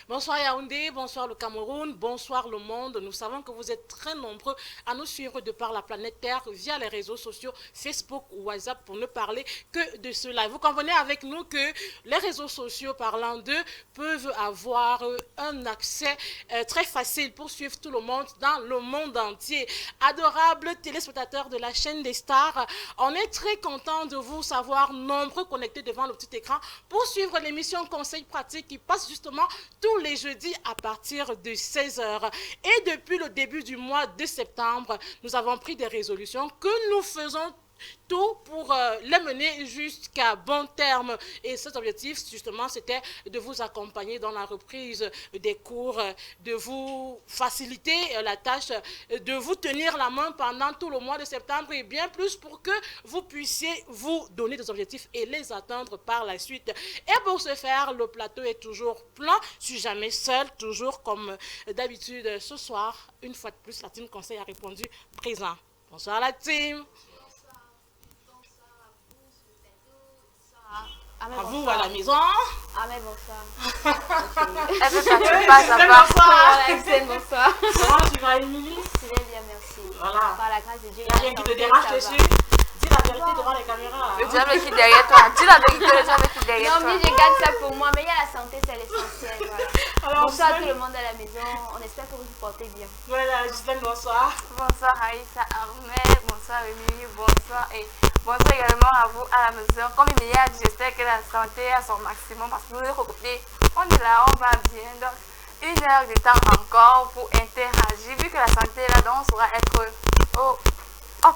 Bonsoir Yaoundé, bonsoir le Cameroun, bonsoir le monde. Nous savons que vous êtes très nombreux à nous suivre de par la planète Terre via les réseaux sociaux Facebook ou WhatsApp pour ne parler que de cela. Vous convenez avec nous que les réseaux sociaux, parlant d'eux, peuvent avoir un accès très facile pour suivre tout le monde dans le monde entier. Adorables téléspectateurs de la chaîne des stars, on est très content de vous savoir nombreux connectés devant le petit écran pour suivre l'émission Conseils pratiques qui passe justement tous les jeudis à partir de 16 heures. Et depuis le début du mois de septembre, nous avons pris des résolutions que nous faisons tout pour les mener jusqu'à bon terme. Et cet objectif, justement, c'était de vous accompagner dans la reprise des cours, de vous faciliter la tâche, de vous tenir la main pendant tout le mois de septembre et bien plus pour que vous puissiez vous donner des objectifs et les atteindre par la suite. Et pour ce faire, le plateau est toujours plein. Je suis jamais seule, toujours comme d'habitude. Ce soir, une fois de plus, la team Conseil a répondu présent. Bonsoir la team. À vous à la maison. Ah mais bonsoir. Elle veut pas que tu passes à part. Bonsoir. Comment tu vas, Émilie? Je vais bien, merci. Voilà. Par la grâce de Dieu. Il n'y a rien qui te dérange dessus. Dis la vérité devant les caméras. Le diable qui est derrière toi. Dis la vérité, le diable qui est derrière Non, toi. mais je garde ça pour moi. Mais il y a la santé, c'est l'essentiel. Voilà. Alors, Bonsoir à tout le monde à la maison. On espère que vous vous portez bien. Voilà, Gislaine, bonsoir. Bonsoir Aïssa Ahmed, bonsoir Émilie, bonsoir et bonsoir également à vous à la maison. Comme Émilie a dit, j'espère que la santé est à son maximum parce que nous, recoupés, on est là, on va bien. Donc, 1 heure de temps encore pour interagir. Vu que la santé est là, donc on saura être au hop.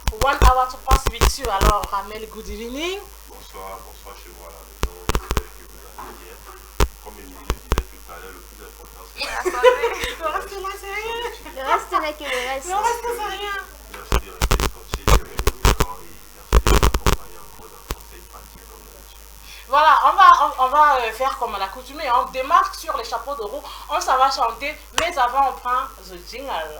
1 hour to pass with you. Alors, Ramel, good evening. Bonsoir, bonsoir chez vous à la maison. J'espère que vous allez bien. Comme Émilie le disait tout à l'heure, le plus important c'est La santé. Le reste là, c'est rien. Le reste n'est que le reste. Le reste, c'est rien. merci de rester scotché derrière l'écran et merci de nous accompagner encore dans le conseil pratique comme d'habitude. Voilà, on va faire comme à l'accoutumée. On démarque sur les chapeaux de roue. On s'en va chanter. Mais avant, on prend the jingle.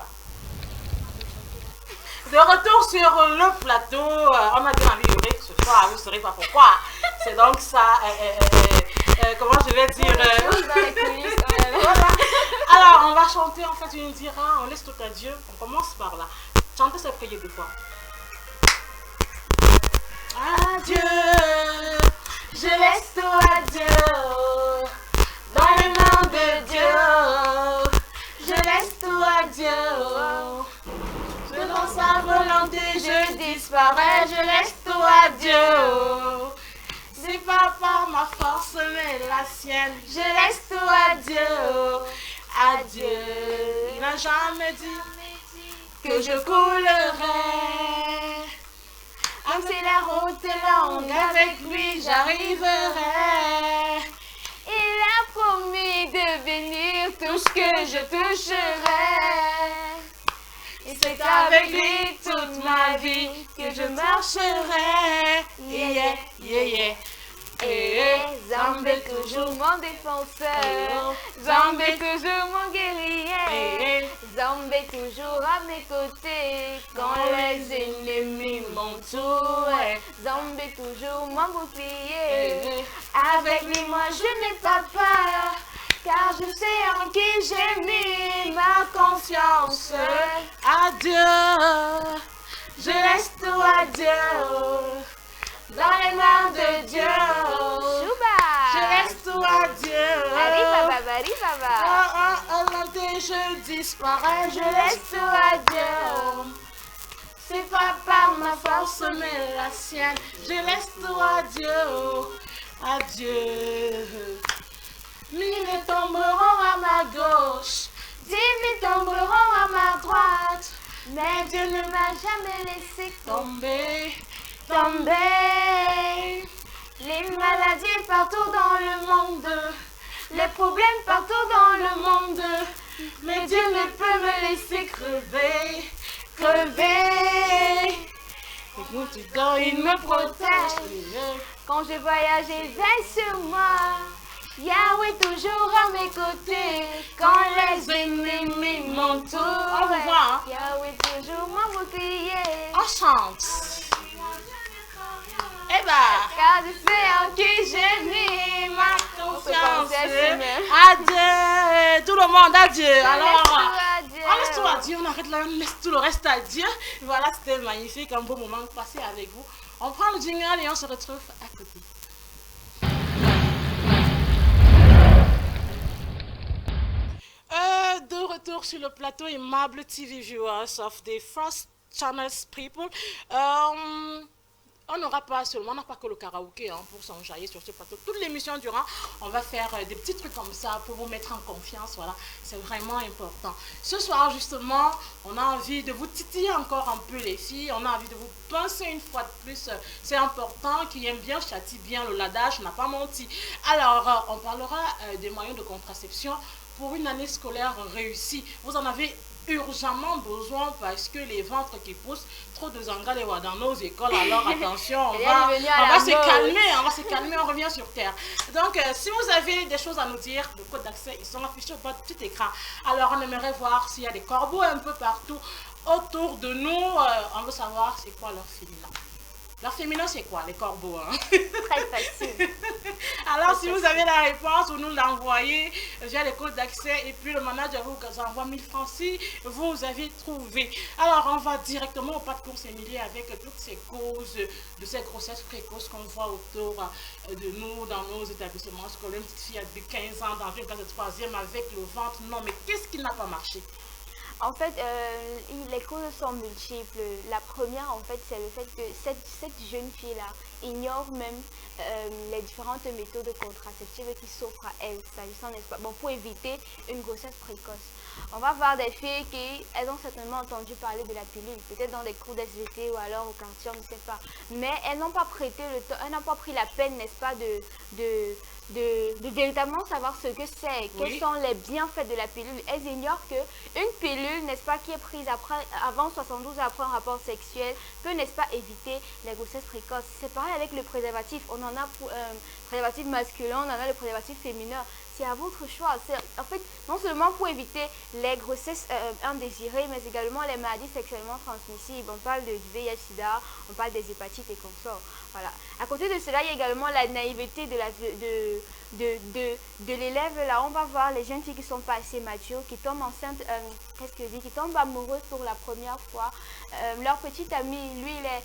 De retour sur le plateau, on a bien envie de rire ce soir, vous ne saurez pas pourquoi. C'est donc ça, comment je vais dire Dans les coulisses, voilà. Alors, on va chanter en fait une dira, on laisse tout à Dieu. On commence par là. Chantez cette prière des fois. Adieu, je laisse tout à Dieu. Dans les mains de Dieu, je laisse tout à Dieu. Dans sa volonté, je disparais, je laisse tout à Dieu. C'est pas par ma force, mais la sienne, je laisse tout à Dieu. Adieu. Il n'a jamais dit que je coulerais. Même si la route est longue, avec lui j'arriverai. il a promis de bénir tout ce que je toucherai. Et c'est avec lui toute ma vie que je marcherai. Yeah, yeah, yeah. Zambé toujours mon défenseur, Zambé toujours mon guerrier, Zambé toujours à mes côtés quand les ennemis m'entourent, Zambé toujours mon bouclier, avec lui moi je n'ai pas peur, car je sais en qui j'ai mis ma confiance. Adieu, je laisse tout à Dieu. Dans les mains de Dieu, je laisse tout à Dieu. Je disparais, je laisse tout à Dieu. C'est pas par ma force, mais la sienne. Je laisse tout à Dieu. Adieu. 1000 tomberont à ma gauche, 10 000 tomberont à ma droite, mais Dieu ne m'a jamais laissé tomber. Les maladies partout dans le monde, les problèmes partout dans le monde, mais Dieu ne peut me laisser crever. Écoute, quand il me protège, Quand je voyage, il veille sur moi. Yahweh toujours à mes côtés. Quand les ennemis m'entourent. On vous voit, hein? Yahweh toujours mon bouclier. On chante. Eh ça. Car je sais en qui j'ai mis ma confiance. Adieu, tout le monde, adieu. Alors, Adieu. on laisse tout à Dieu, on arrête là, on laisse tout le reste à Dieu. Voilà, c'était magnifique, un beau moment passé avec vous. On prend le jingle et on se retrouve à côté. De retour sur le plateau, aimable TV viewers of the First Channels people. On n'aura pas seulement, on n'a pas que le karaoké hein, pour s'enjailler sur ce plateau. Toute l'émission durant, on va faire des petits trucs comme ça pour vous mettre en confiance. Voilà, c'est vraiment important. Ce soir, justement, on a envie de vous titiller encore un peu les filles. On a envie de vous pincer une fois de plus. C'est important, qui aime bien, châtie bien. Le ladage n'a pas menti. Alors, on parlera des moyens de contraception pour une année scolaire réussie. Vous en avez urgemment besoin parce que les ventres qui poussent, trop de zangalewa dans nos écoles, alors attention, on va se calmer, on revient sur terre. Donc, si vous avez des choses à nous dire, le code d'accès, ils sont affichés au bas de petit écran. Alors, on aimerait voir s'il y a des corbeaux un peu partout autour de nous. On veut savoir c'est quoi leur féminin. Leur féminin, c'est quoi, les corbeaux hein? Très facile. Alors, si vous avez la réponse, vous nous l'envoyez via les codes d'accès et puis le manager vous envoie 1000 francs si vous avez trouvé. Alors, on va directement au pas de course, Émilie, avec toutes ces causes de ces grossesses précoces qu'on voit autour de nous dans nos établissements scolaires. Une petite fille de 15 ans dans une classe de 3e avec le ventre. Non, mais qu'est-ce qui n'a pas marché? En fait, les causes sont multiples. La première, en fait, c'est le fait que cette jeune fille-là ignore même les différentes méthodes contraceptives qui s'offrent à elle, s'agissant, n'est-ce pas? Bon, pour éviter une grossesse précoce. On va voir des filles qui, elles ont certainement entendu parler de la pilule, peut-être dans des cours d'SVT ou alors au quartier, on ne sait pas. Mais elles n'ont pas prêté le temps, elles n'ont pas pris la peine, n'est-ce pas, de véritablement savoir ce que c'est, quels sont les bienfaits de la pilule. Elles ignorent qu'une pilule, n'est-ce pas, qui est prise avant 72 heures après un rapport sexuel, peut, n'est-ce pas, éviter les grossesses précoces. C'est pareil avec le préservatif. On en a pour préservatif masculin, on en a le préservatif féminin. C'est à votre choix. En fait, non seulement pour éviter les grossesses indésirées, mais également les maladies sexuellement transmissibles. On parle du VIH/SIDA, on parle des hépatites et consorts. Voilà. À côté de cela, il y a également la naïveté de l'élève. Là, on va voir les jeunes filles qui sont pas assez matures, qui tombent enceintes, qui tombent amoureuses pour la première fois. Leur petit ami, lui, il est,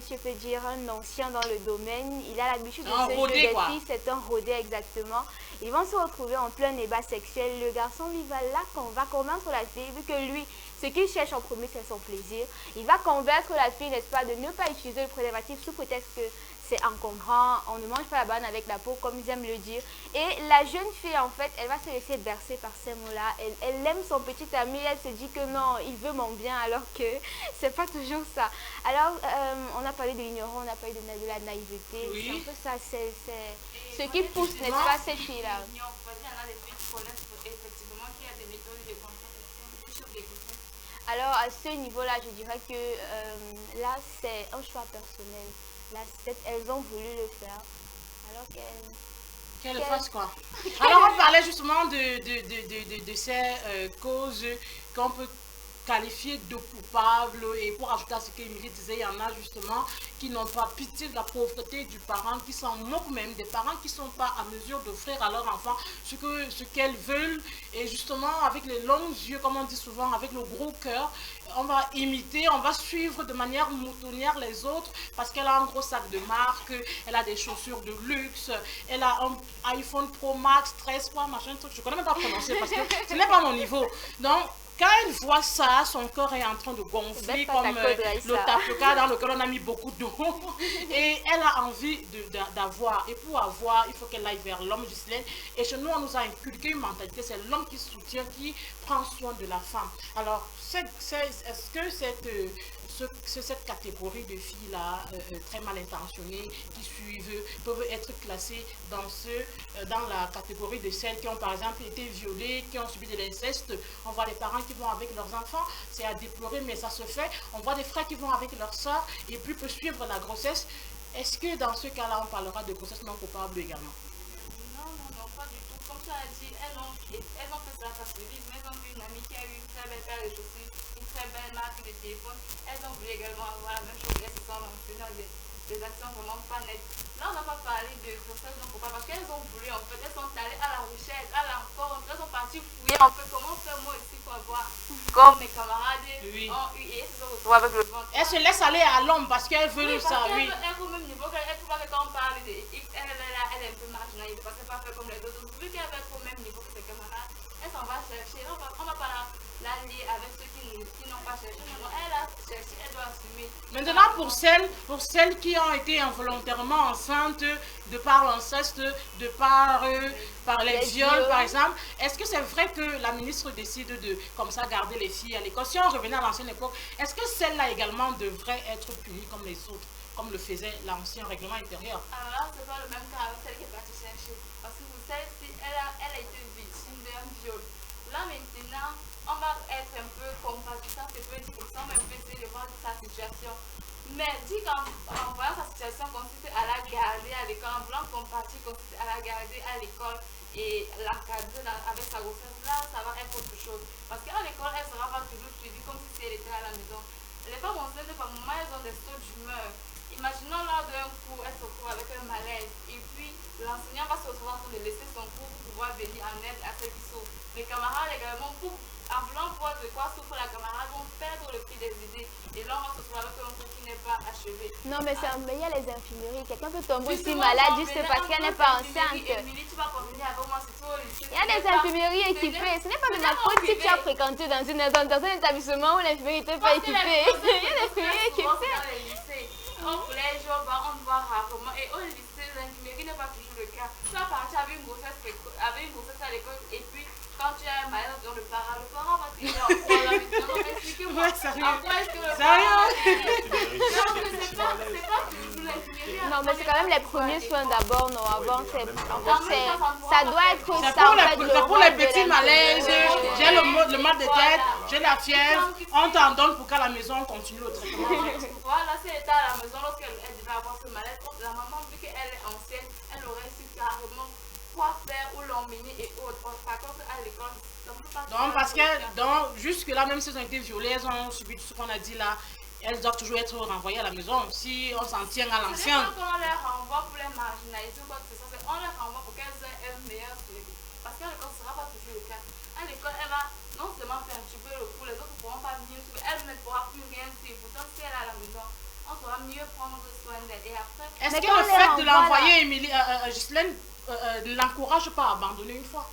je peux dire, un ancien dans le domaine. Il a l'habitude de se jouer des filles, c'est un rodé exactement. Ils vont se retrouver en plein débat sexuel. Le garçon, lui, va convaincre la fille, vu que lui, ce qu'il cherche en premier, c'est son plaisir. Il va convaincre la fille, n'est-ce pas, de ne pas utiliser le préservatif sous prétexte que c'est encombrant, on ne mange pas la banane avec la peau, comme ils aiment le dire. Et la jeune fille, en fait, elle va se laisser bercer par ces mots-là. Elle aime son petit ami, elle se dit que non, il veut mon bien, alors que c'est pas toujours ça. Alors, on a parlé de l'ignorance, on a parlé de la naïveté. Oui. C'est un peu ça, c'est ce qui pousse, n'est-ce pas, cette fille-là. Alors, à ce niveau-là, je dirais que là, c'est un choix personnel. Là, elles ont voulu le faire. Alors qu'elles fassent quoi? Alors, on parlait justement de ces causes qu'on peut qualifier de coupables. Et pour ajouter à ce qu'Emilie disait, il y en a justement qui n'ont pas pitié de la pauvreté du parent, qui s'en moquent même, des parents qui ne sont pas à mesure d'offrir à leur enfant ce qu'elles veulent. Et justement, avec les longs yeux, comme on dit souvent, avec le gros cœur, on va imiter, on va suivre de manière moutonnière les autres parce qu'elle a un gros sac de marque, elle a des chaussures de luxe, elle a un iPhone Pro Max 13 fois, machin, truc. Je ne connais même pas prononcer parce que ce n'est pas mon niveau. Donc, quand elle voit ça, son corps est en train de gonfler comme le tapioca dans lequel on a mis beaucoup d'eau. Et elle a envie d'avoir. Et pour avoir, il faut qu'elle aille vers l'homme, Ghislaine. Et chez nous, on nous a inculqué une mentalité. C'est l'homme qui soutient, qui prend soin de la femme. Alors, est-ce que cette catégorie de filles-là, très mal intentionnées, qui suivent, peuvent être classées dans la catégorie de celles qui ont par exemple été violées, qui ont subi de l'inceste? On voit des parents qui vont avec leurs enfants, c'est à déplorer, mais ça se fait. On voit des frères qui vont avec leurs soeurs et puis peuvent suivre la grossesse. Est-ce que dans ce cas-là, on parlera de grossesse non coupable également? Non, pas du tout. Comme tu as dit, elles ont fait ça parce que elles ont vu une amie qui a eu une très belle paire de chaussures, une très belle marque de téléphone. Elles ont voulu également avoir la même chose. Elles se sont lancées dans des actions vraiment pas nettes. Là, on n'a pas parlé de grossesse non pourquoi parce qu'elles ont voulu en fait, elles sont allées à la recherche, à l'encontre, elles sont parties fouiller un peu comment faire moi aussi pour avoir comme mes camarades ont eu et elles se sont retrouvées avec le ventre. Elles se laissent aller à l'homme parce qu'elles veulent ça, oui. Elle est au même niveau qu'elle peut pas que quand on parle de X, elle est un peu marginalisée parce qu'elle ne peut pas faire comme les autres. Vu qu'elle va être au même niveau que ses camarades, elle s'en va chercher. On va pas la lier avec ceux qui n'ont pas cherché. Non, elle a cherché, elle doit assumer. Maintenant, pour celles qui ont été involontairement enceintes de par l'inceste, de par les viols, par exemple, est-ce que c'est vrai que la ministre décide de, comme ça, garder les filles à l'école? Si on revenait à l'ancienne époque, est-ce que celle-là également devrait être punie comme les autres, comme le faisait l'ancien règlement intérieur? Alors là, c'est pas le même cas avec celle qui est partie chercher. Parce que vous savez, si elle a été victime d'un viol. Là, maintenant, on va être un peu compatissant, c'est peu difficile, on va un peu essayer de voir sa situation. Mais dit qu'en voyant sa situation consiste à la garder à l'école, en voulant compatir consiste à la garder à l'école et l'encadrer avec sa grossesse, là, ça va être autre chose. Parce qu'à l'école, elle ne sera pas toujours suivie comme si elle était à la maison. Les femmes enceintes, par moment, elles ont des sauts d'humeur. Imaginons lors d'un cours, elle se retrouve avec un malaise et puis l'enseignant va se retrouver en train de laisser son cours pour pouvoir venir en aide à ceux qui souffrent. Les camarades également, en voulant voir de quoi souffre la camarade, vont perdre le fil des idées et là on va se retrouver avec un cours qui n'est pas achevé. Non mais il y a les infirmeries, quelqu'un peut tomber aussi malade juste parce qu'elle n'est pas enceinte. Émilie, tu vas convenir avec moi, c'est tout au lycée. Il y a des infirmeries équipées, ce n'est pas de ma faute si tu as fréquenté dans un établissement où l'infirmerie n'était pas équipée. Il y a des infirmeries équipées. Au collège, on voit rarement. Et au lycée, l'infirmerie n'est pas toujours le cas. Tu vas partir avec une grossesse à l'école et puis quand tu as un malaise dans le parent va te dire expliquez-moi. Après, est-ce que le parent c'est pas toujours l'infirmerie. Non, mais c'est quand même les premiers soins d'abord, non, avant, c'est, en fait, ça doit être C'est ça, en fait, pour les rôle de petits malaises, l'infirmière. j'ai le mal de tête, j'ai la fièvre, on t'en donne pour qu'à la maison on continue le traitement. Voilà, si elle était à la maison, lorsqu'elle devait avoir ce malaise, la maman, vu qu'elle est ancienne, elle aurait su carrément quoi faire, où l'emmener et autres. Par contre, à l'école, Donc, parce que jusque-là, même si elles ont été violées, elles ont subi tout ce qu'on a dit là, elles doivent toujours être renvoyées à la maison si on s'en tient à ce n'est l'ancien. pas qu'on les renvoie pour les marginaliser ou quoi que ce soit, on les renvoie pour qu'elles aient un meilleur suivi. Parce qu'à l'école, ce ne sera pas toujours le cas. À l'école, elle va non seulement perturber le cours, les autres ne pourront pas venir suivre, elle ne pourra plus rien suivre. Pourtant, si elle est à la maison, on saura mieux prendre soin d'elle. Et après, Est-ce que le fait de l'envoyer, Ghislaine, ne l'encourage pas à abandonner une fois?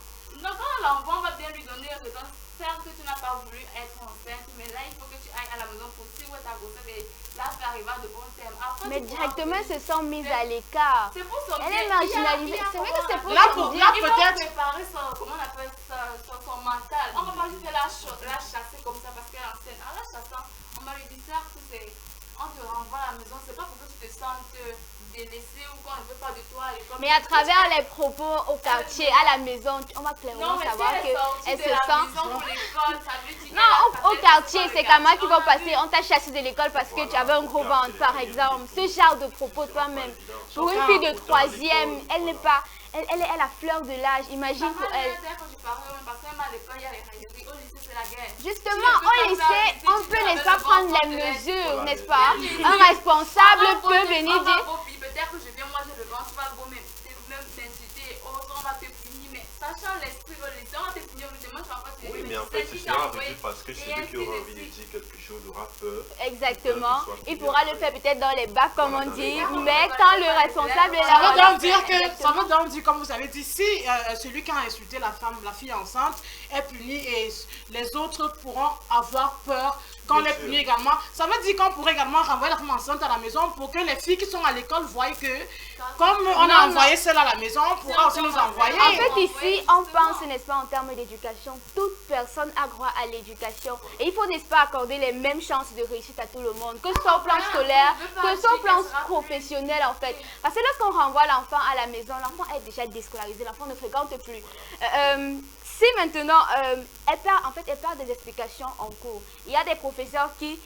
non, quand on l'envoie, on va bien lui donner raison. Certes que tu n'as pas voulu être enceinte, mais là, il faut que tu ailles à la maison pour suivre ta grossesse et là, ça arrivera de bon terme. Après, Mais directement, elles se sont mises à l'écart. c'est pour son Elle bien. est marginalisée. C'est vrai que c'est pour Là, son pour- bien. là, Il faut peut-être. préparer son, comment on appelle ça, son mental. On va pas juste la chasser comme ça parce qu'elle est ancienne. En la chassant, on va lui dire certes que on te renvoie à la maison. C'est pas pour que tu te sentes délaissé ou qu'on ne veut pas de toi à l'école. Mais à travers les propos au quartier, à la maison, on va clairement savoir qu'elle se sent. Non, au quartier, c'est comme moi qui vont passer. On t'a chassé de l'école parce que tu avais un gros ventre, par exemple. Ce genre de propos, toi-même. Pour une fille de troisième, elle n'est pas. Elle est à la fleur de l'âge. Imagine pour elle. Justement, au lycée, on peut, n'est-ce pas, prendre les mesures, n'est-ce pas? Un responsable peut venir dire. Peut-être que je viens, moi j'ai le ventre, tu vas même t'insulter, on va te punir, mais sachant l'esprit au lycée, on va te punir, justement, tu vas pas te punir. Oui, mais en fait, c'est ça parce que celui qui aura envie de dire quelque chose aura peur. Exactement. Il pourra le faire peut-être dans les bacs, comme on dit, mais quand le responsable est là. Ça veut donc dire, comme vous avez dit, si celui qui a insulté la fille enceinte est puni et les autres pourront avoir peur quand on est puni également, ça veut dire qu'on pourrait également renvoyer la femme enceinte à la maison pour que les filles qui sont à l'école voient que, comme on a envoyé celle à la maison, on pourra aussi nous envoyer. En fait, ici, on pense, n'est-ce pas, en termes d'éducation. Toute personne a droit à l'éducation. Et il faut, n'est-ce pas, accorder les mêmes chances de réussite à tout le monde, que ce soit au plan scolaire, que ce soit au plan professionnel, en fait. Parce que lorsqu'on renvoie l'enfant à la maison, l'enfant est déjà déscolarisé, l'enfant ne fréquente plus. Si maintenant, elle perd des explications en cours. Il y a des professeurs qui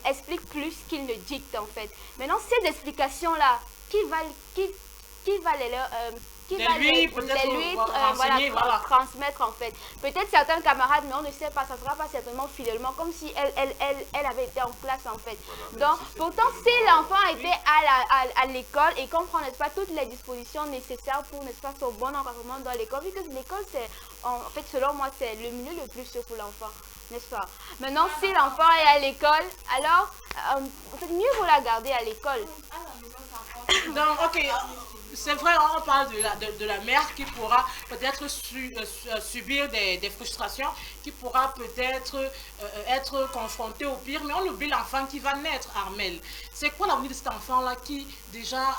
expliquent plus qu'ils ne dictent, en fait. Maintenant, ces explications-là, qui va qui Les va lui, les peut-être, lui renseigner, voilà. transmettre en fait. Peut-être certains camarades, mais on ne sait pas, ça ne sera pas certainement fidèlement, comme si elle avait été en classe en fait. Voilà, Donc, pourtant, si l'enfant était à l'école et comprend, n'est-ce pas, toutes les dispositions nécessaires pour, n'est-ce pas, son bon encadrement dans l'école, vu que l'école, c'est, en fait, selon moi, c'est le milieu le plus sûr pour l'enfant, n'est-ce pas? Maintenant, si l'enfant est à l'école, alors, en fait, mieux vaut la garder à l'école. Donc, ok, c'est vrai, on parle de la mère qui pourra peut-être subir des frustrations, qui pourra peut-être être confrontée au pire, mais on oublie l'enfant qui va naître, Armel. C'est quoi l'avenir de cet enfant-là qui déjà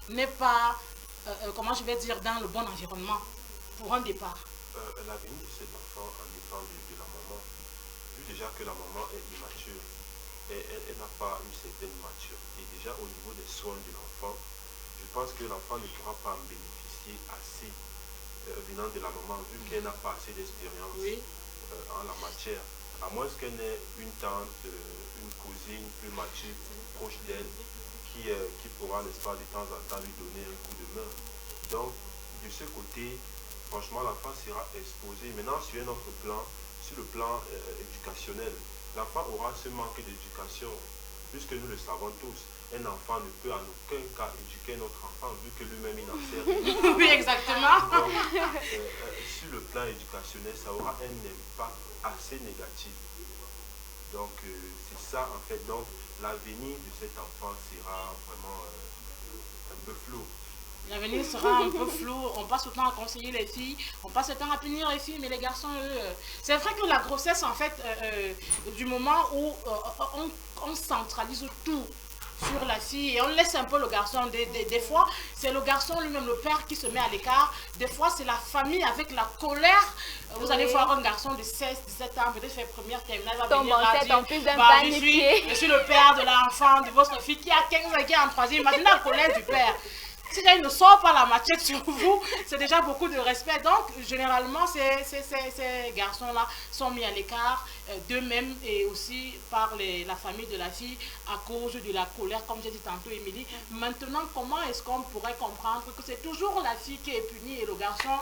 n'est pas, comment je vais dire, dans le bon environnement pour un départ? L'avenir de cet enfant en dépend de la maman. Vu déjà que la maman est immature, et elle n'a pas une certaine maturité. Déjà au niveau des soins de l'enfant, je pense que l'enfant ne pourra pas en bénéficier assez venant de la maman, vu qu'elle n'a pas assez d'expérience en la matière. À moins qu'elle ait une tante, une cousine plus mature, proche d'elle, qui pourra, n'est-ce pas, de temps en temps lui donner un coup de main. Donc, de ce côté, franchement, l'enfant sera exposé. Maintenant, sur un autre plan, sur le plan éducationnel, l'enfant aura ce manque d'éducation, puisque nous le savons tous. Un enfant ne peut en aucun cas éduquer notre enfant, vu que lui-même il n'en sait rien. Oui, exactement. Donc, sur le plan éducationnel, ça aura un impact assez négatif. Donc, c'est ça en fait. Donc, l'avenir de cet enfant sera vraiment un peu flou. L'avenir sera un peu flou, on passe le temps à conseiller les filles, on passe le temps à punir les filles, mais les garçons, eux, c'est vrai que la grossesse, en fait, du moment où on centralise tout sur la fille et on laisse un peu le garçon, des fois, c'est le garçon lui-même, le père qui se met à l'écart, des fois, c'est la famille avec la colère. Vous allez voir un garçon de 16, 17 ans, peut-être fait première terminale, va venir là dire, je suis le père de l'enfant de votre fille qui a 15 ans, qui est en troisième, imaginez la colère du père. Si il ne sort pas la machette sur vous, c'est déjà beaucoup de respect. Donc, généralement, ces garçons-là sont mis à l'écart d'eux-mêmes et aussi par la famille de la fille à cause de la colère, comme j'ai dit tantôt, Émilie. Maintenant, comment est-ce qu'on pourrait comprendre que c'est toujours la fille qui est punie et le garçon,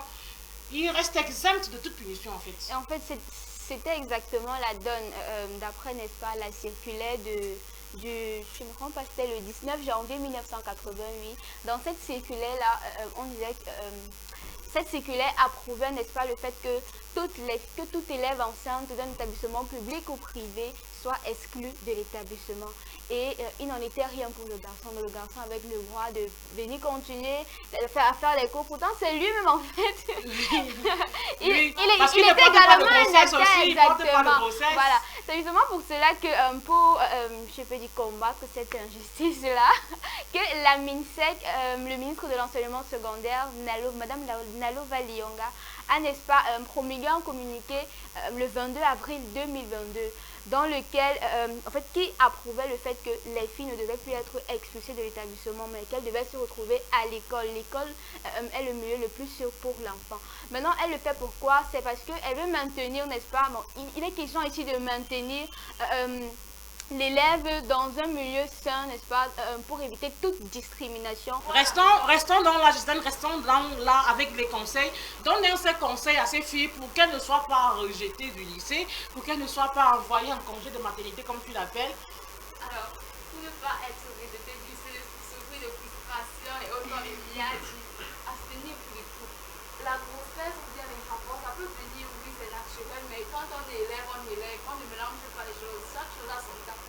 il reste exempt de toute punition, en fait? En fait, c'était exactement la donne, d'après, n'est-ce pas, la circulaire je ne me rends pas, c'était le 19 janvier 1988. Dans cette circulaire-là, on disait que cette circulaire approuvait, n'est-ce pas, le fait que tout élève enceinte d'un établissement public ou privé soit exclu de l'établissement. Et il n'en était rien pour le garçon. Le garçon avait le droit de venir continuer à faire les cours. Pourtant, c'est lui-même en fait. il était également un acteur, exactement. Voilà. C'est justement pour cela que pour, je peux dire, combattre cette injustice-là, que la MINSEC, le ministre de l'enseignement secondaire, Madame Nalo Valionga, a, n'est-ce pas, promulgué un communiqué le 22 avril 2022. Dans lequel, en fait, qui approuvait le fait que les filles ne devaient plus être expulsées de l'établissement, mais qu'elles devaient se retrouver à l'école. L'école est le milieu le plus sûr pour l'enfant. Maintenant, elle le fait pourquoi? C'est parce qu'elle veut maintenir, n'est-ce pas, bon, il est question ici de maintenir l'élève dans un milieu sain, n'est-ce pas, pour éviter toute discrimination. Restons dans la gestion, restons là avec les conseils. Donnez ces conseils à ces filles pour qu'elles ne soient pas rejetées du lycée, pour qu'elles ne soient pas envoyées en congé de maternité, comme tu l'appelles. Alors, pour ne pas être rejetées du lycée, souffrir de frustration et autant les liages, abstenir du tout. La grossesse ou bien les rapports, ça peut venir, oui, c'est naturel, mais quand on est élève, on ne mélange pas les choses. Chaque chose a son temps.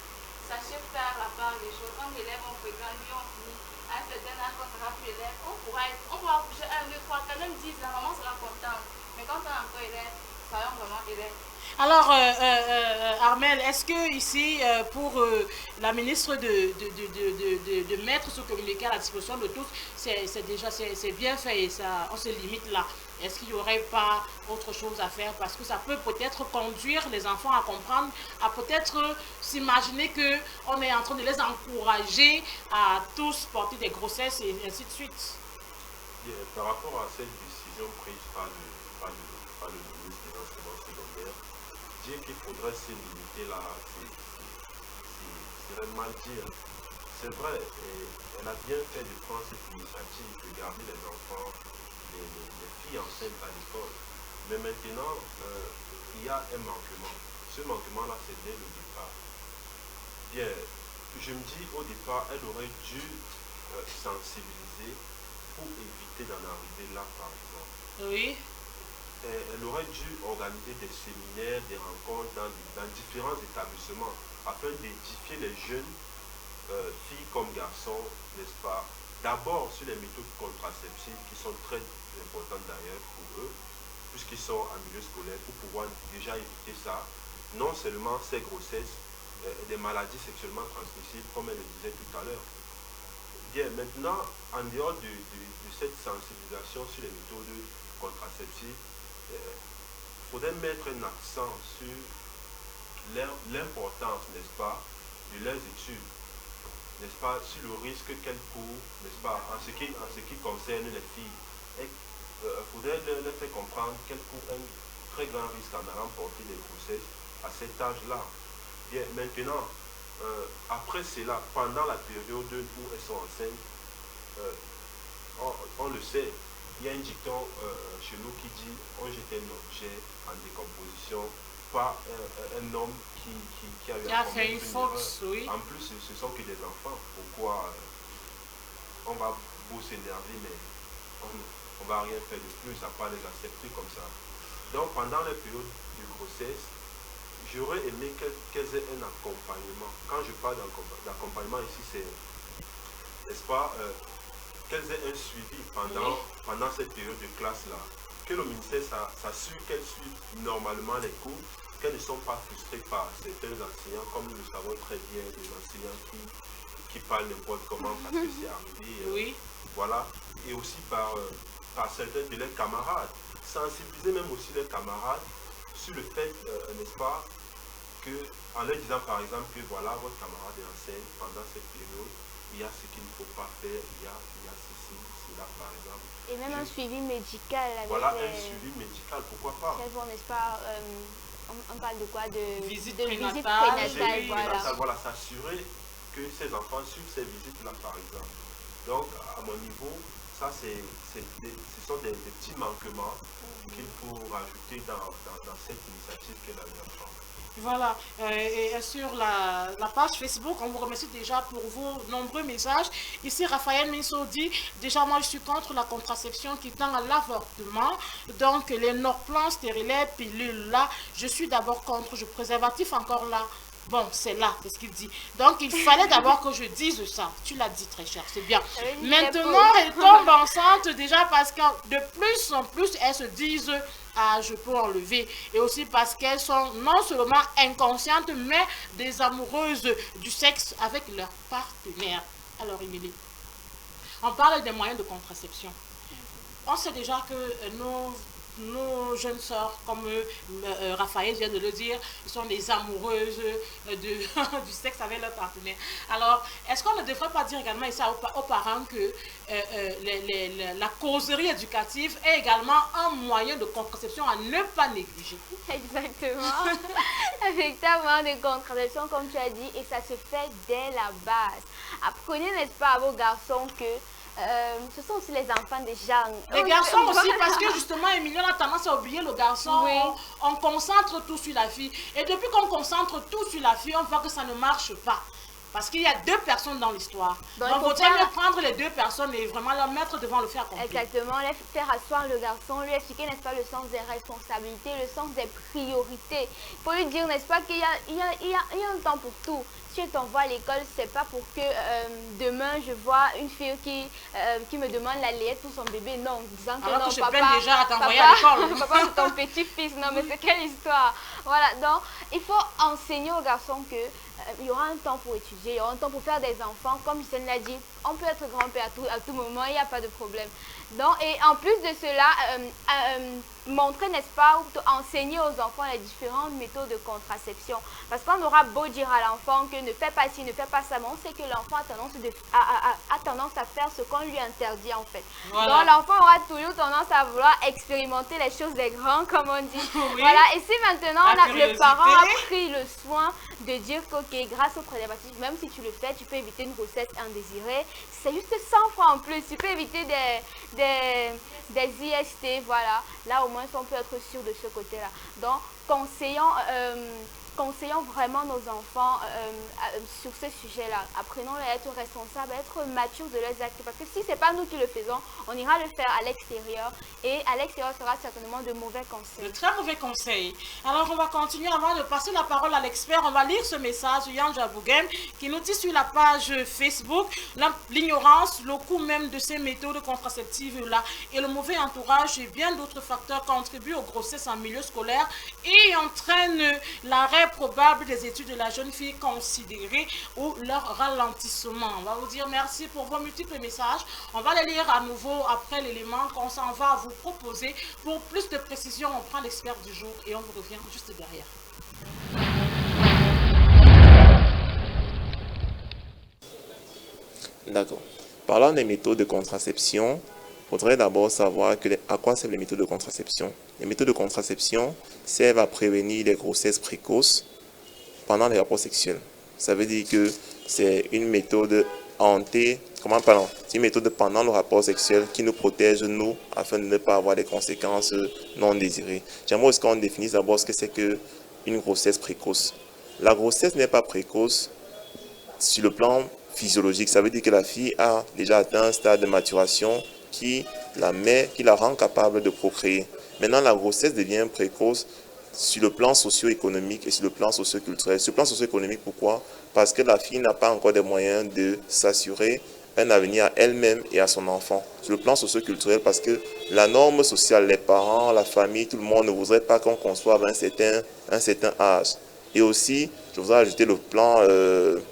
Sachez faire la part des choses. Quand les élèves ont fréquenté, lui on finit à un certain âge, quand on sera plus élève, on pourra bouger 1, 2, 3, quand même 10, la maman sera contente. Mais quand on est encore élève, soyons vraiment élèves. Alors, Armel, est-ce que ici, pour la ministre de mettre ce communiqué à la disposition de tous, c'est bien fait et ça, on se limite là? Est-ce qu'il n'y aurait pas autre chose à faire? Parce que ça peut peut-être conduire les enfants à comprendre, à peut-être s'imaginer qu'on est en train de les encourager à tous porter des grossesses et ainsi de suite. Par rapport à cette décision prise par le ministre de l'enseignement secondaire, dire qu'il faudrait se limiter là, c'est vraiment dire. c'est vrai, et elle a bien fait de prendre cette initiative de garder les enfants, les filles enceintes à l'école. Mais maintenant, il y a un manquement. Ce manquement-là, c'est dès le départ. Bien, je me dis au départ, elle aurait dû sensibiliser pour éviter d'en arriver là, par exemple. Oui. Elle aurait dû organiser des séminaires, des rencontres dans différents établissements afin d'édifier les jeunes, filles comme garçons, n'est-ce pas, d'abord sur les méthodes contraceptives qui sont très importantes d'ailleurs pour eux, puisqu'ils sont en milieu scolaire, pour pouvoir déjà éviter ça, non seulement ces grossesses, des maladies sexuellement transmissibles, comme elle le disait tout à l'heure. Bien, maintenant, en dehors de cette sensibilisation sur les méthodes contraceptives, il faudrait mettre un accent sur l'importance, n'est-ce pas, de leurs études, n'est-ce pas, sur le risque qu'elles courent, n'est-ce pas, en ce qui concerne les filles. Il faudrait leur faire comprendre qu'elles courent un très grand risque en allant porter des grossesses à cet âge-là. Bien, maintenant, après cela, pendant la période où elles sont enceintes, on le sait, il y a un dicton chez nous qui dit on jette un objet en décomposition, pas un homme qui a fait une faute, oui. En plus, ce sont que des enfants. Pourquoi on va beau s'énerver, mais on ne va rien faire de plus à part les accepter comme ça. Donc, pendant la période de grossesse, j'aurais aimé qu'elles aient un accompagnement. Quand je parle d'accompagnement ici, c'est, n'est-ce pas, qu'elles aient un suivi pendant cette période de classe-là. Que le ministère s'assure qu'elles suivent normalement les cours, qu'elles ne sont pas frustrées par certains enseignants, comme nous le savons très bien, des enseignants qui parlent n'importe comment parce que c'est arrivé. Oui. Voilà. Et aussi par certains de leurs camarades. Sensibiliser même aussi les camarades sur le fait, n'est-ce pas, en leur disant par exemple que voilà, votre camarade est enceinte pendant cette période, il y a ce qu'il ne faut pas faire, il y a ceci, cela par exemple. Et même un suivi médical. Avec voilà, un suivi médical, pourquoi pas. N'est-ce pas, on parle de quoi? De visite prénatale. Voilà, s'assurer que ces enfants suivent ces visites-là par exemple. Donc, à mon niveau, ça ce sont des petits manquements qu'il faut rajouter dans cette initiative qu'elle a eu à prendre. Voilà, et sur la page Facebook, on vous remercie déjà pour vos nombreux messages. Ici, Raphaël Minso dit, déjà moi je suis contre la contraception qui tend à l'avortement. Donc les Norplans, stérilet, pilules là, je suis d'abord contre. Je préservatif encore là. Bon, c'est là, c'est ce qu'il dit. Donc, il fallait d'abord que je dise ça. Tu l'as dit, très cher, c'est bien. Maintenant, elle tombe enceinte déjà parce que de plus en plus, elles se disent « Ah, je peux enlever ». Et aussi parce qu'elles sont non seulement inconscientes, mais des amoureuses du sexe avec leur partenaire. Alors, Émilie, on parle des moyens de contraception. On sait déjà que nos jeunes sœurs, comme Raphaël vient de le dire, sont des amoureuses du sexe avec leur partenaire. Alors, est-ce qu'on ne devrait pas dire également ici aux parents que la causerie éducative est également un moyen de contraception à ne pas négliger? Exactement. Avec ta moyen de contraception, comme tu as dit, et ça se fait dès la base. Apprenez, n'est-ce pas, à vos garçons que ce sont aussi les enfants déjà. Les garçons aussi, parce que justement, Emilion a tendance à oublier le garçon. Oui. On concentre tout sur la fille. Et depuis qu'on concentre tout sur la fille, on voit que ça ne marche pas. Parce qu'il y a deux personnes dans l'histoire. Donc, il faudrait mieux prendre les deux personnes et vraiment leur mettre devant le fait accompli. Exactement. Faire asseoir le garçon, lui expliquer, n'est-ce pas, le sens des responsabilités, le sens des priorités. Il faut lui dire, n'est-ce pas, qu'il y a un temps pour tout. Si je t'envoie à l'école, c'est pas pour que demain je vois une fille qui me demande la layette pour son bébé. Non, disant que alors non, que je papa, peine déjà à t'envoyer à l'école. Papa, c'est ton petit-fils. Non, mais c'est quelle histoire? Voilà, donc il faut enseigner aux garçons que il y aura un temps pour étudier, il y aura un temps pour faire des enfants. Comme Hussein l'a dit, on peut être grand-père à tout moment, il n'y a pas de problème. Donc, et en plus de cela, montrer, n'est-ce pas, ou enseigner aux enfants les différentes méthodes de contraception. Parce qu'on aura beau dire à l'enfant que ne fais pas ci, ne fais pas ça, mais on sait que l'enfant a tendance à faire ce qu'on lui interdit en fait. Voilà. Donc l'enfant aura toujours tendance à vouloir expérimenter les choses des grands, comme on dit. Oui. Voilà. Et si maintenant le parent a pris le soin de dire que que grâce au préservatif, même si tu le fais, tu peux éviter une grossesse indésirée. C'est juste 100 francs en plus. Tu peux éviter des IST, voilà. Là, au moins, on peut être sûr de ce côté-là. Donc, conseillons vraiment nos enfants sur ce sujet-là. Apprenons-les à être responsables, à être matures de leurs actes. Parce que si ce n'est pas nous qui le faisons, on ira le faire à l'extérieur. Et à l'extérieur sera certainement de mauvais conseils. De très mauvais conseils. Alors, on va continuer avant de passer la parole à l'expert. On va lire ce message de Yann Jabougem qui nous dit sur la page Facebook l'ignorance, le coût même de ces méthodes contraceptives-là et le mauvais entourage et bien d'autres facteurs contribuent aux grossesses en milieu scolaire et entraînent l'arrêt probable des études de la jeune fille considérée ou leur ralentissement. On va vous dire merci pour vos multiples messages. On va les lire à nouveau après l'élément qu'on s'en va vous proposer. Pour plus de précision, on prend l'expert du jour et on vous revient juste derrière. D'accord. Parlant des méthodes de contraception, il faudrait d'abord savoir à quoi servent les méthodes de contraception. Les méthodes de contraception servent à prévenir les grossesses précoces pendant les rapports sexuels. Ça veut dire que c'est une méthode c'est une méthode pendant le rapport sexuel qui nous protège, nous, afin de ne pas avoir des conséquences non désirées. J'aimerais aussi qu'on définisse d'abord ce que c'est qu'une grossesse précoce. La grossesse n'est pas précoce sur le plan physiologique. Ça veut dire que la fille a déjà atteint un stade de maturation qui la rend capable de procréer. Maintenant, la grossesse devient précoce sur le plan socio-économique et sur le plan socio-culturel. Sur le plan socio-économique, pourquoi? Parce que la fille n'a pas encore des moyens de s'assurer un avenir à elle-même et à son enfant. Sur le plan socio-culturel, parce que la norme sociale, les parents, la famille, tout le monde ne voudrait pas qu'on conçoive un certain âge. Et aussi, je voudrais ajouter le plan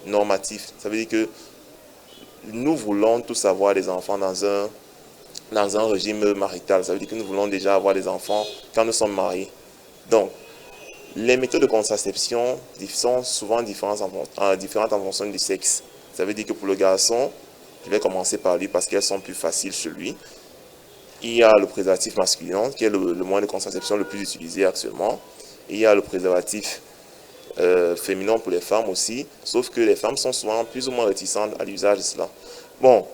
normatif. Ça veut dire que nous voulons tous avoir des enfants dans un régime marital. Ça veut dire que nous voulons déjà avoir des enfants quand nous sommes mariés. Donc, les méthodes de contraception sont souvent différentes en fonction du sexe. Ça veut dire que pour le garçon, je vais commencer par lui parce qu'elles sont plus faciles chez lui. Il y a le préservatif masculin, qui est le moyen de contraception le plus utilisé actuellement. Il y a le préservatif féminin pour les femmes aussi, sauf que les femmes sont souvent plus ou moins réticentes à l'usage de cela. Bon,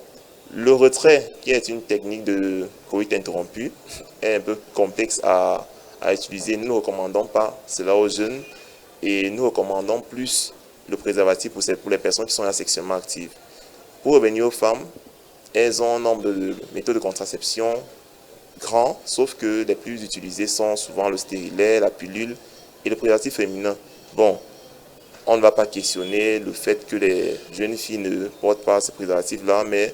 le retrait, qui est une technique de coït interrompu, est un peu complexe à utiliser. Nous ne recommandons pas cela aux jeunes et nous recommandons plus le préservatif pour les personnes qui sont sexuellement actives. Pour revenir aux femmes, elles ont un nombre de méthodes de contraception grand, sauf que les plus utilisées sont souvent le stérilet, la pilule et le préservatif féminin. Bon, on ne va pas questionner le fait que les jeunes filles ne portent pas ce préservatif-là, mais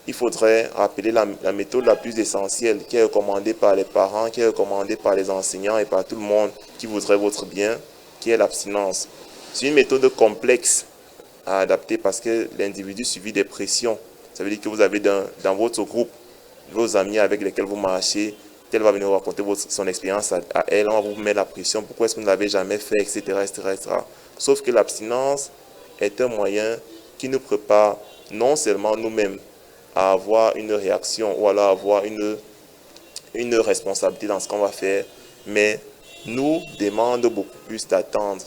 il faudrait rappeler la méthode la plus essentielle qui est recommandée par les parents, qui est recommandée par les enseignants et par tout le monde qui voudrait votre bien, qui est l'abstinence. C'est une méthode complexe à adapter parce que l'individu subit des pressions. Ça veut dire que vous avez dans votre groupe vos amis avec lesquels vous marchez, elle va venir vous raconter son expérience à elle, on va vous mettre la pression, pourquoi est-ce que vous ne l'avez jamais fait, etc., etc. Sauf que l'abstinence est un moyen qui nous prépare non seulement nous-mêmes à avoir une réaction ou alors avoir une responsabilité dans ce qu'on va faire, mais nous demande beaucoup plus d'attendre.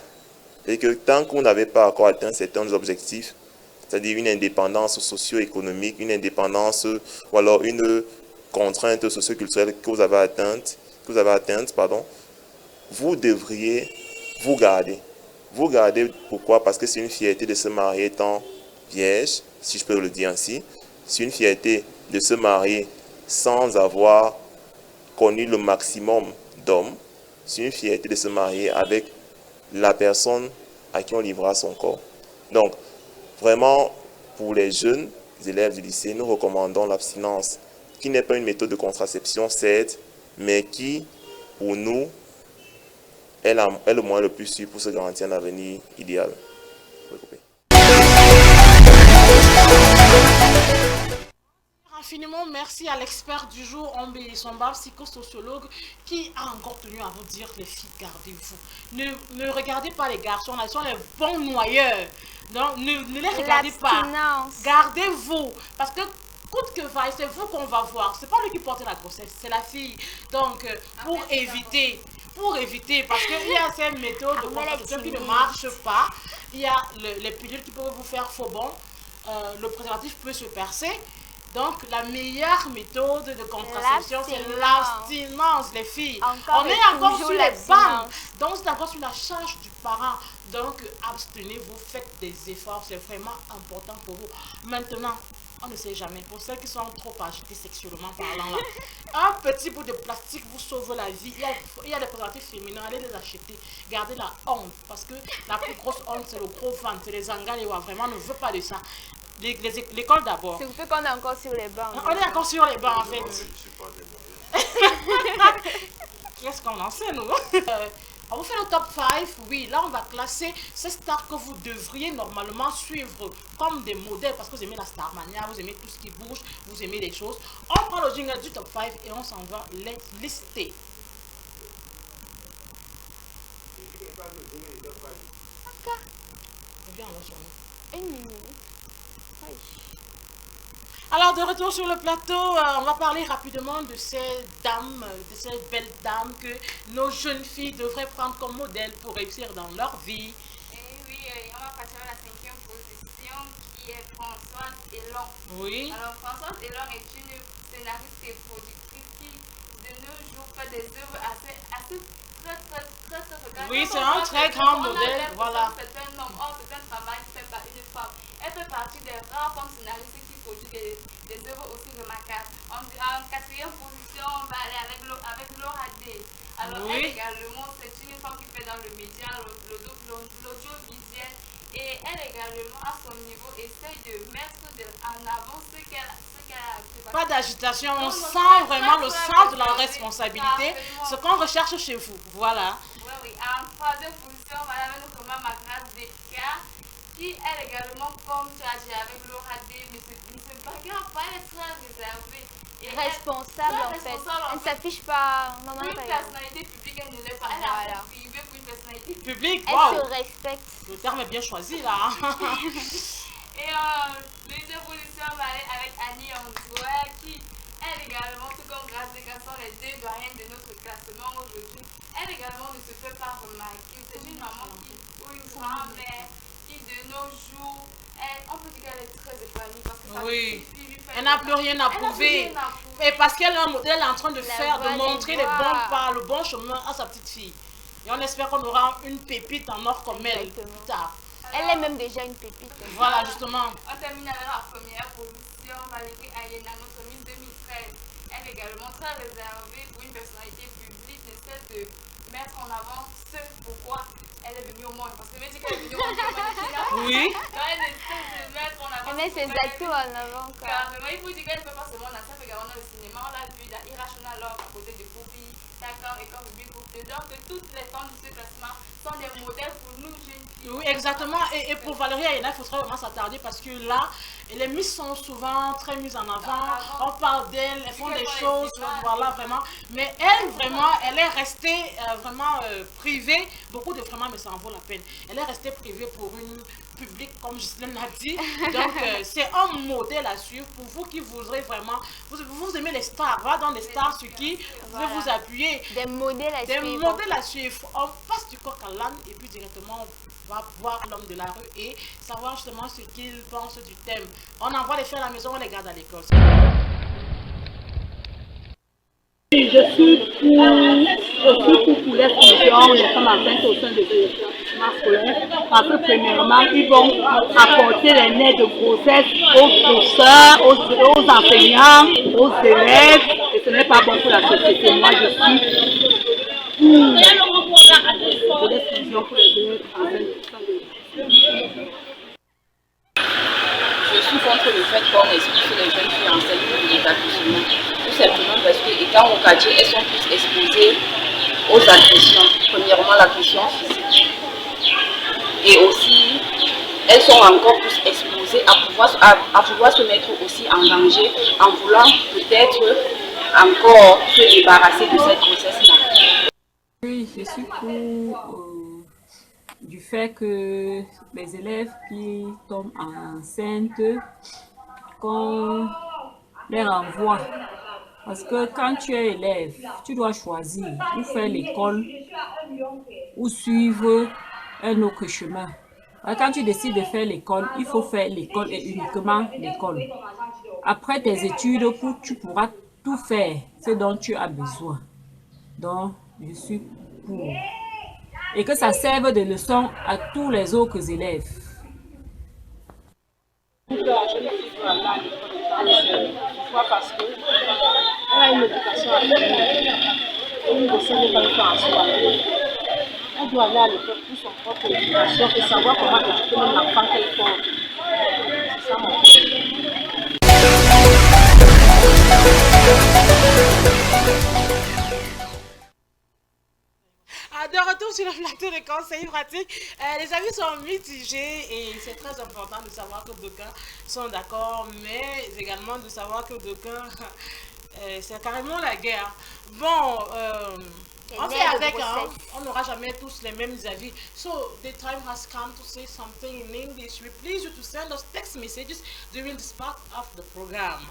Et que tant qu'on n'avait pas encore atteint certains objectifs, c'est-à-dire une indépendance socio-économique, une indépendance ou alors une contrainte socio-culturelle que vous avez atteinte, vous devriez vous garder. Vous garder pourquoi? Parce que c'est une fierté de se marier étant vierge, si je peux le dire ainsi. C'est une fierté de se marier sans avoir connu le maximum d'hommes. C'est une fierté de se marier avec la personne à qui on livrera son corps. Donc, vraiment, pour les jeunes élèves du lycée, nous recommandons l'abstinence, qui n'est pas une méthode de contraception, certes, mais qui, pour nous, est le moyen le plus sûr pour se garantir un avenir idéal. Infiniment merci à l'expert du jour, Ombé Somba, psychosociologue, qui a encore tenu à vous dire, les filles, gardez-vous. Ne regardez pas les garçons, ils sont les bons noyeurs. Donc, ne les regardez pas. Gardez-vous. Parce que, coûte que vaille, c'est vous qu'on va voir. C'est pas lui qui porte la grossesse, c'est la fille. Donc, pour éviter pour éviter, parce qu'il y a ces méthodes de contraception qui ne marchent pas. Il y a les pilules qui peuvent vous faire faux bond. Le préservatif peut se percer. Donc, la meilleure méthode de contraception, c'est l'abstinence, les filles. On est encore sur les bancs. Donc, c'est encore sur la charge du parent. Donc, abstenez-vous, faites des efforts. C'est vraiment important pour vous. Maintenant, on ne sait jamais. Pour celles qui sont trop agitées sexuellement parlant, là, un petit bout de plastique vous sauve la vie. Il y a des préservatifs féminins, allez les acheter. Gardez la honte. Parce que la plus grosse honte, c'est le gros ventre. C'est les engagés. Vraiment, on ne veut pas de ça. L'école d'abord. Surtout qu'on est encore sur les bancs. On est encore sur les bancs en fait. Qu'est-ce qu'on en sait nous? On vous fait le top 5. Oui, là on va classer ces stars que vous devriez normalement suivre comme des modèles parce que vous aimez la Starmania, vous aimez tout ce qui bouge, vous aimez les choses. On prend le jingle du top 5 et on s'en va les lister. Viens alors sur nous. Une minute. Alors, de retour sur le plateau, on va parler rapidement de ces dames, de ces belles dames que nos jeunes filles devraient prendre comme modèle pour réussir dans leur vie. Et oui, on va passer à la 5e position qui est Françoise Elon. Oui. Alors, Françoise Elon est une scénariste et productrice qui, de nos jours, fait des œuvres assez très regardées. Oui, c'est un très grand modèle, voilà. C'est un homme, c'est un travail fait par une femme. Elle fait partie des rares femmes scénaristes qui produisent des œuvres aussi remarquables. En 4e position, on va aller avec Laura D. Alors, oui. Elle également, c'est une femme qui fait dans le média, l'audiovisuel. Et elle également, à son niveau, essaye de mettre en avant ce qu'elle a appris. Pas d'agitation, on sent vraiment le sens de la responsabilité, ce qu'on recherche chez vous. Voilà. Oui, oui. En 3e position, on va aller avec notre maman Magra Deka, qui elle également, comme tu as dit avec Laura D, ne se bagarre pas, elle est très réservée. Et responsable en fait. Elle ne s'affiche pas. Pour une personnalité publique, elle ne l'est pas. Elle est un peu privée pour une personnalité publique. Wow. Elle se respecte. Le terme est bien choisi là. Et en 2e position, on va aller avec Annie Anzoué, qui elle également, tout comme Grace Deka, sont les deux doyennes de notre classement aujourd'hui. Elle également ne se fait pas remarquer. C'est une maman ou une grand-mère qui de nos jours, on peut dire qu'elle est très épanouie parce que oui. Elle n'a plus rien à prouver. Et parce qu'elle est un modèle en train de faire, de montrer le bon chemin à sa petite fille. Et on espère qu'on aura une pépite en or comme elle plus tard. Elle est même déjà une pépite. Voilà, justement. On termine avec la première position, Valérie Ayena, notre Miss 2013. Elle est également très réservée pour une personnalité publique, essaie de mettre en avant ce pourquoi elle est venue au monde. Parce que même si elle est venue au monde, oui. Elle essaie de mettre en avant. Elle met ses atouts en avant. Carrément, il faut dire qu'elle ne peut pas seulement dans ça, également dans le cinéma. On l'a vu dans Irrational Love à côté de Poupie, d'accord, et comme Ruby Coupe. Donc, toutes les femmes de ce classement sont des modèles pour nous jeunes filles. Oui, exactement. Et pour Valérie Ayena, il faudrait vraiment s'attarder parce que là, les Miss sont souvent très mises en avant. On parle d'elles, elles font des choses, voilà, vraiment. Mais elle, vraiment, elle est restée vraiment privée. Beaucoup de vraiment, mais ça en vaut la peine. Elle est restée privée pour une public, comme Justine l'a dit. Donc, c'est un modèle à suivre pour vous qui voudrez vraiment. Vous aimez les stars, voilà, dans les stars sur qui vous pouvez vous appuyer. Des modèles à suivre. Des modèles à suivre. On passe du coq à l'âne et puis directement on va voir l'homme de la rue et savoir justement ce qu'il pense du thème. On envoie les filles à la maison, on les garde à l'école. Je suis pour l'exclusion des femmes enceintes au sein des établissements scolaires parce que premièrement, ils vont apporter les nez de grossesse aux professeurs, aux enseignants, aux élèves et ce n'est pas bon pour la société. Moi, je suis pour l'exclusion pour les élèves enceintes au sein des Je suis contre le fait qu'on expulse les jeunes filles enceintes de l'établissement. Tout simplement parce que, étant au quartier, elles sont plus exposées aux agressions. Premièrement, l'agression physique. Et aussi, elles sont encore plus exposées à pouvoir se mettre aussi en danger en voulant peut-être encore se débarrasser de cette grossesse-là. Oui, je suis pour du fait que les élèves qui tombent enceintes, qu'on les renvoie Parce que quand tu es élève, tu dois choisir ou faire l'école ou suivre un autre chemin. Quand tu décides de faire l'école, il faut faire l'école et uniquement l'école. Après tes études, tu pourras tout faire ce dont tu as besoin. Donc, je suis pour. Et que ça serve de leçon à tous les autres élèves. Parce que elle a une éducation à faire. Elle ne décide pas de faire en soi. Elle doit aller à l'école pour son propre éducation et savoir comment éduquer même l'enfant qu'elle porte. C'est ça mon De retour sur le plateau de conseils pratiques, les avis sont mitigés et c'est très important de savoir que d'aucuns sont d'accord, mais également de savoir que d'aucuns, c'est carrément la guerre. Bon, on fait avec, hein, on n'aura jamais tous les mêmes avis. So, the time has come to say something in English. We please you to send us text messages during this part of the program.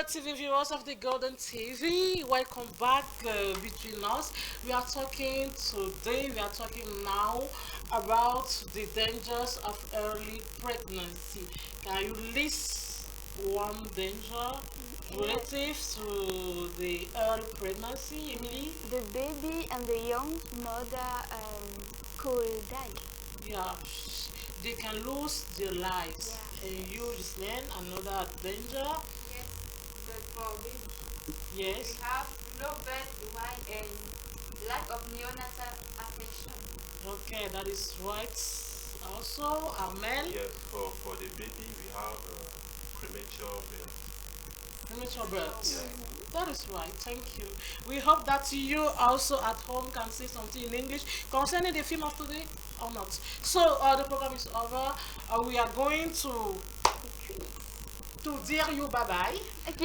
TV viewers of the Golden TV, welcome back between us. We are talking now about the dangers of early pregnancy. Can you list one danger relative to the early pregnancy, Emily? The baby and the young mother could die. Yeah, they can lose their lives. Yeah. And you, Gislaine, another danger? For baby. Yes. We have low birth weight and lack of neonatal affection. Okay, that is right. Also, Armel. Yes, for the baby we have premature birth. Premature birth. Yeah. That is right. Thank you. We hope that you also at home can say something in English concerning the film of today or not. So the program is over. We are going to dire you bye bye. Ok.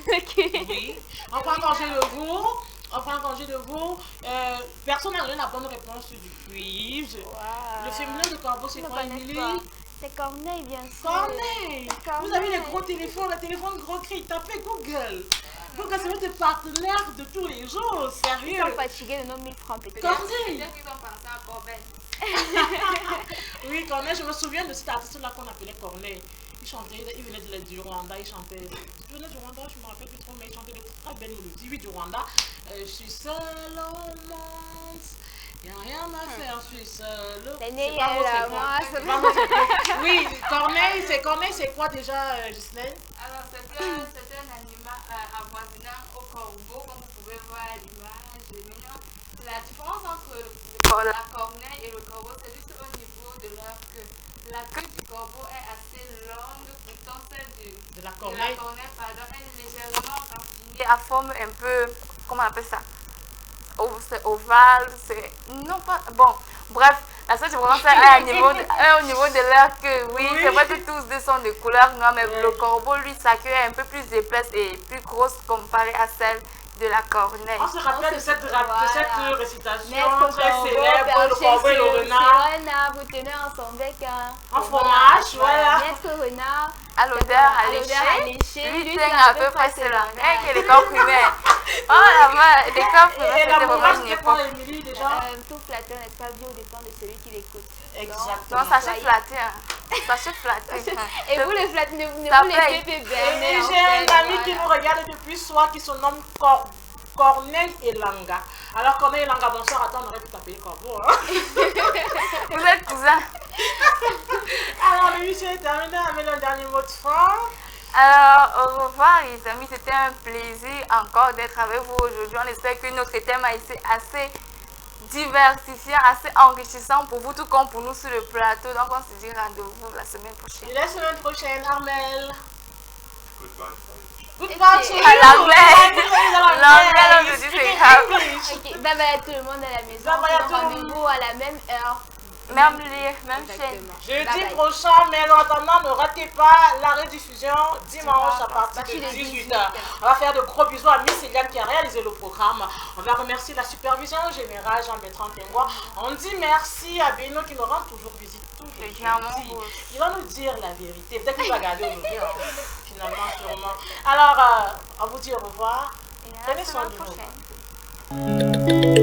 Ok. Oui. On prend congé de vous. On prend congé de vous. Personne n'a donné la bonne réponse du quiz. Wow. Le féminin de Corbeau, c'est quoi, Émilie? C'est Corneille, bien sûr. Corneille. Vous avez les gros téléphones, le téléphone gros cri. Tapez Google. Google, c'est votre partenaire de tous les jours. Sérieux. Ils sont fatigués de nos 1000 francs, peut-être. Corneille. Peut-être qu'ils ont pensé à Corben. Oui, Corneille, je me souviens de cet artiste-là qu'on appelait Corneille. Il chantait, il venait du Rwanda, il chantait. Il venait du Rwanda, je ne me rappelle plus trop, mais il chantait de très belles mélodies. Oui, du Rwanda. Je suis seule au monde. Il n'y a rien à faire, je suis seule. C'est pas votre époque. Oui, Corneille, c'est quoi déjà, Gislaine? Alors, c'est un animal avoisinant au corbeau, comme vous pouvez voir à l'image. La différence entre la corneille et le corbeau, c'est juste au niveau de leur queue. La queue du corbeau est assez longue, pourtant celle de la corneille est légèrement raffinée, à forme un peu, comment on appelle ça? C'est ovale, c'est... Non, pas... Bon, bref, la seule différence est au niveau de leur queue. Oui, c'est vrai que tous deux sont de couleur noire, mais le corbeau, lui, sa queue est un peu plus épaisse et plus grosse comparée à celle de la corneille. On se rappelle de cette récitation très célèbre, le corbeau et le renard. Vous tenez en son bec un fromage, voilà. Maître renard, à l'odeur alléchée, lui tient à peu près cela. Et les corps primaires. Oh là-bas, des cas Et la c'était vraiment morale, une c'était quoi, époque. Émilie, déjà? Tout flatteur n'est pas bien au dépend de celui qui l'écoute. Exactement. Non, sachez flatter. Sachez flatter. Et vous les flattez, ne Ça vous laissez paye. pas berner. Et en j'ai un fait, ami voilà. qui nous regarde depuis ce soir qui se nomme Corneille Elanga. Alors Corneille Elanga, bonsoir, attends, on aurait pu t'appeler Corbeau. Hein? Vous êtes cousins. Alors l'émission est terminée avec un dernier mot de fin. Alors, au revoir les amis, c'était un plaisir encore d'être avec vous aujourd'hui. On espère que notre thème a été assez diversifiant, assez enrichissant pour vous, tout comme pour nous sur le plateau. Donc, on se dit rendez-vous la semaine prochaine. Et la semaine prochaine, Armel. Goodbye. Goodbye to you. À l'anglais. L'anglais, L'anglais, aujourd'hui, c'est grave. Ok, bye bye à tout le monde à la maison. Bye bye à tout le monde. Rendez-vous à la même heure. Même lieu, même chaîne. Exactement. Jeudi Bye bye. prochain, mais en attendant, ne ratez pas la rediffusion dimanche à partir de 18h. On va faire de gros bisous à Miss Eliane qui a réalisé le programme. On va remercier la supervision générale Jean-Bertrand Tengois. On dit merci à Beno qui nous rend toujours visite. C'est clairement beau. Il va nous dire la vérité. Peut-être qu'il va garder aujourd'hui, hein, finalement, sûrement. Alors, on vous dit au revoir. Et à la Prenez soin semaine de vous. prochaine.